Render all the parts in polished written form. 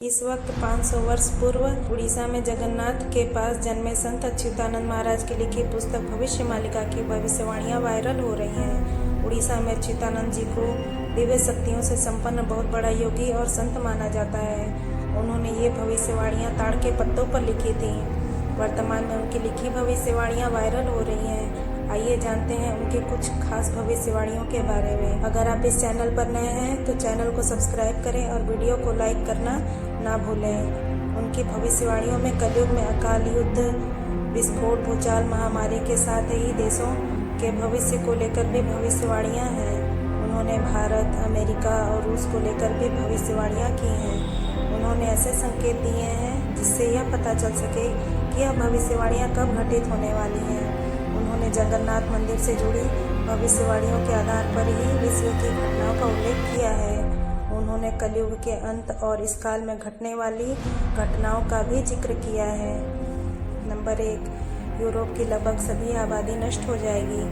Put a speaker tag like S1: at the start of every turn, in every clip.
S1: इस वक्त 500 वर्ष पूर्व उड़ीसा में जगन्नाथ के पास जन्मे संत अच्युतानंद महाराज की लिखी पुस्तक भविष्य मालिका की भविष्यवाणियां वायरल हो रही हैं। उड़ीसा में अच्युतानंद जी को दिव्य शक्तियों से संपन्न बहुत बड़ा योगी और संत माना जाता है। उन्होंने ये भविष्यवाणियां ताड़ के पत्तों पर लिखी थी। वर्तमान में उनकी लिखी भविष्यवाणियां वायरल हो रही हैं। आइए जानते हैं उनके कुछ खास भविष्यवाणियों के बारे में। अगर आप इस चैनल पर नए हैं तो चैनल को सब्सक्राइब करें और वीडियो को लाइक करना ना भूलें। उनकी भविष्यवाणियों में कलयुग में अकाल युद्ध, विस्फोट, भूचाल, महामारी के साथ ही देशों के भविष्य को लेकर भी भविष्यवाणियां हैं। उन्होंने भारत, अमेरिका और रूस को लेकर भी भविष्यवाणियां की हैं। उन्होंने ऐसे संकेत दिए हैं जिससे यह पता चल सके कि यह भविष्यवाणियां कब घटित होने वाली हैं। उन्होंने जगन्नाथ मंदिर से जुड़ी भविष्यवाणियों के आधार पर ही विश्व की घटनाओं का उल्लेख किया है। उन्होंने कलयुग के अंत और इस काल में घटने वाली घटनाओं का भी जिक्र किया है। नंबर 1, यूरोप की लगभग सभी आबादी नष्ट हो जाएगी।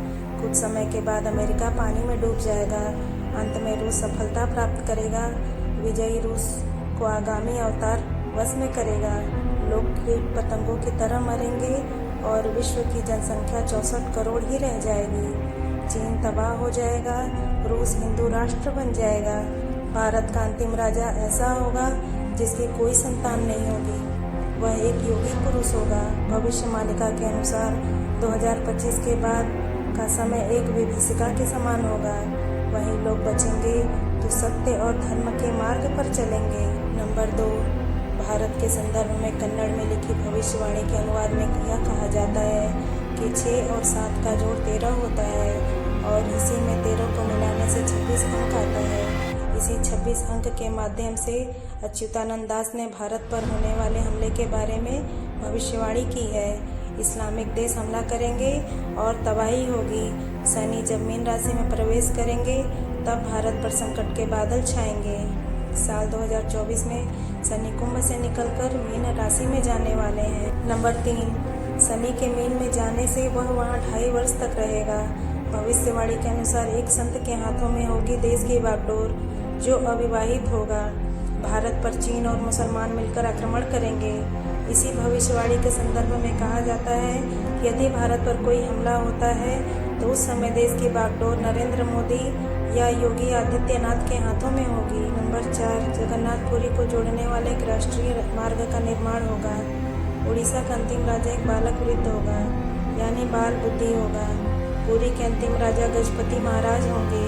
S1: कुछ समय के बाद अमेरिका पानी में डूब जाएगा। अंत में रूस सफलता प्राप्त करेगा। विजयी रूस को आगामी अवतार वश में करेगा। लोग कीट पतंगों की तरह मरेंगे और विश्व की जनसंख्या 64 करोड़ ही रह जाएगी। चीन तबाह हो जाएगा। रूस हिंदू राष्ट्र बन जाएगा। भारत का अंतिम राजा ऐसा होगा जिसकी कोई संतान नहीं होगी। वह एक योगी पुरुष होगा। भविष्य मालिका के अनुसार 2025 के बाद का समय एक विभीषिका के समान होगा। वहीं लोग बचेंगे तो सत्य और धर्म के मार्ग पर चलेंगे। नंबर 2, भारत के संदर्भ में कन्नड़ में लिखी भविष्यवाणी के अनुवाद में यह कहा जाता है कि 6 और 7 का जोड़ 13 होता है और इसी में 13 को मिलाने से 26 अंक आता है। इसी 26 अंक के माध्यम से अच्युतानंद दास ने भारत पर होने वाले हमले के बारे में भविष्यवाणी की है। इस्लामिक देश हमला करेंगे और तबाही होगी। शनि जब मीन राशि में प्रवेश करेंगे तब भारत पर संकट के बादल छाएंगे। साल 2024 में शनि कुंभ से निकलकर मीन राशि में जाने वाले हैं। नंबर 3, शनि के मीन में जाने से वह वहां 2.5 वर्ष तक रहेगा। भविष्यवाणी के अनुसार एक संत के हाथों में होगी देश की बागडोर, जो अविवाहित होगा। भारत पर चीन और मुसलमान मिलकर आक्रमण करेंगे। इसी भविष्यवाणी के संदर्भ में कहा जाता है कि यदि भारत पर कोई हमला होता है तो उस समय देश की बागडोर नरेंद्र मोदी या योगी आदित्यनाथ के हाथों में होगी। नंबर 4, जगन्नाथपुरी को जोड़ने वाले एक राष्ट्रीय मार्ग का निर्माण होगा। उड़ीसा का अंतिम राजा एक बालक वृद्ध होगा, यानी बाल बुद्धि होगा। पुरी के अंतिम राजा गजपति महाराज होंगे।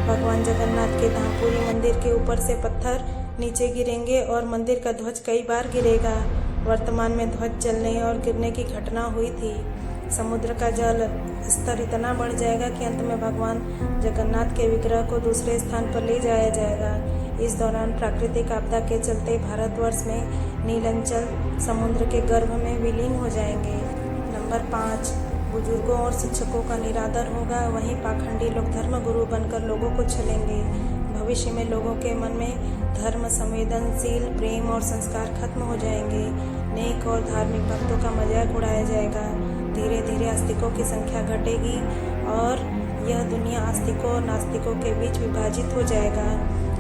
S1: भगवान जगन्नाथ के धामपुरी मंदिर के ऊपर से पत्थर नीचे गिरेंगे और मंदिर का ध्वज कई बार गिरेगा। वर्तमान में ध्वज जलने और गिरने की घटना हुई थी। समुद्र का जल स्तर इतना बढ़ जाएगा कि अंत में भगवान जगन्नाथ के विग्रह को दूसरे स्थान पर ले जाया जाएगा। इस दौरान प्राकृतिक आपदा के चलते भारतवर्ष में नीलांचल समुद्र के गर्भ में विलीन हो जाएंगे। नंबर 5, बुजुर्गों और शिक्षकों का निरादर होगा। वहीं पाखंडी लोग धर्म गुरु बनकर लोगों को छलेंगे। भविष्य में लोगों के मन में धर्म, संवेदनशील प्रेम और संस्कार खत्म हो जाएंगे। नेक और धार्मिक भक्तों का मजाक उड़ाया जाएगा। धीरे धीरे आस्तिकों की संख्या घटेगी और यह दुनिया आस्तिकों और नास्तिकों के बीच विभाजित हो जाएगा।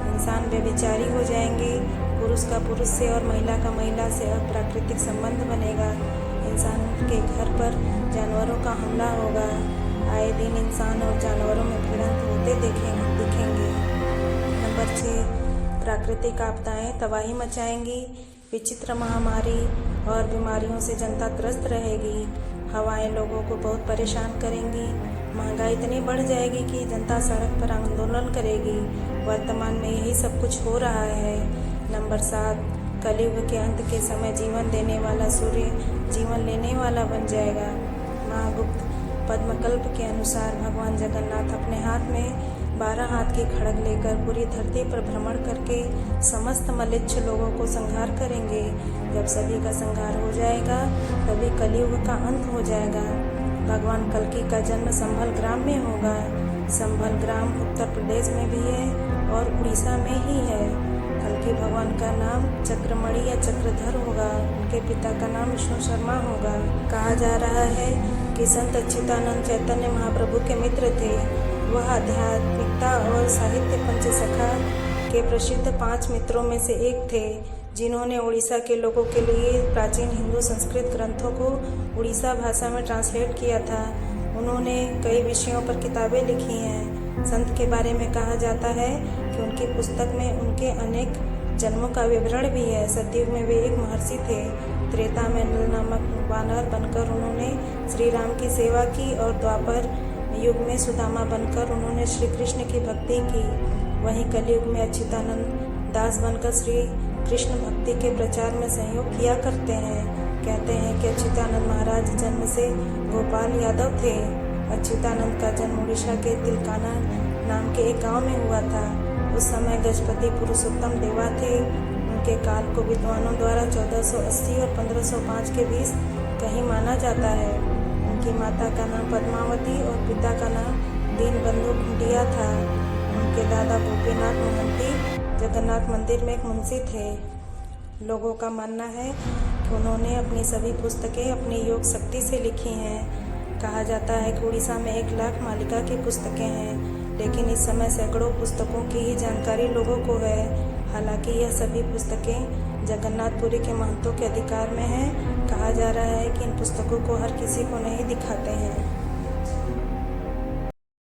S1: इंसान व्यभिचारी हो जाएंगे। पुरुष का पुरुष से और महिला का महिला से अप्राकृतिक संबंध बनेगा। इंसान के घर पर जानवरों का हमला होगा। आए दिन इंसान और जानवरों में भिड़ंत होते दिखेंगे। नंबर 6, प्राकृतिक आपदाएं तबाही मचाएंगी। विचित्र महामारी और बीमारियों से जनता त्रस्त रहेगी। हवाएं लोगों को बहुत परेशान करेंगी। महंगाई इतनी बढ़ जाएगी कि जनता सड़क पर आंदोलन करेगी। वर्तमान में यही सब कुछ हो रहा है। नंबर 7, कलयुग के अंत के समय जीवन देने वाला सूर्य जीवन लेने वाला बन जाएगा। महागुप्त पद्मकल्प के अनुसार भगवान जगन्नाथ अपने हाथ में 12 हाथ की खड्ग लेकर पूरी धरती पर भ्रमण करके समस्त मलेच्छ लोगों को संहार करेंगे। जब सभी का संहार हो जाएगा तभी कलयुग का अंत हो जाएगा। भगवान कल्कि का जन्म संभल ग्राम में होगा। संभल ग्राम उत्तर प्रदेश में भी है और उड़ीसा में ही है। कल्कि भगवान का नाम चक्रमणि या चक्रधर होगा। उनके पिता का नाम विष्णु शर्मा होगा। कहा जा रहा है कि संत अच्युतानंद चैतन्य महाप्रभु के मित्र थे। वह आध्यात्मिकता और साहित्य पंचसखा के प्रसिद्ध 5 मित्रों में से एक थे। जिन्होंने उड़ीसा के लोगों के लिए प्राचीन हिंदू संस्कृत ग्रंथों को उड़ीसा भाषा में ट्रांसलेट किया था। उन्होंने कई विषयों पर किताबें लिखी हैं। संत के बारे में कहा जाता है कि उनकी पुस्तक में उनके अनेक जन्मों का विवरण भी है। सतयुग में वे एक महर्षि थे। त्रेता में नल नामक वानर बनकर उन्होंने श्री राम की सेवा की और द्वापर युग में सुदामा बनकर उन्होंने श्री कृष्ण की भक्ति की। वहीं कलयुग में अच्युतानंद दास बनकर श्री कृष्ण भक्ति के प्रचार में सहयोग किया करते हैं। कहते हैं कि अच्युतानंद महाराज जन्म से गोपाल यादव थे। अच्युतानंद का जन्म उड़ीसा के तिलकाना नाम के एक गांव में हुआ था। उस समय गजपति पुरुषोत्तम देवा थे। उनके काल को विद्वानों द्वारा 1480 और 1505 के बीच कहीं माना जाता है। उनकी माता का नाम पद्मावती और पिता का नाम दीनबंधु खुंटिया था। उनके दादा गोपीनाथ महंती जगन्नाथ मंदिर में एक मुंशी थे। लोगों का मानना है कि उन्होंने अपनी सभी पुस्तकें अपनी योग शक्ति से लिखी हैं। कहा जाता है कि उड़ीसा में 1 लाख मालिका की पुस्तकें हैं, लेकिन इस समय सैकड़ों पुस्तकों की ही जानकारी लोगों को है। हालांकि यह सभी पुस्तकें जगन्नाथपुरी के महंतों के अधिकार में हैं। कहा जा रहा है कि इन पुस्तकों को हर किसी को नहीं दिखाते हैं।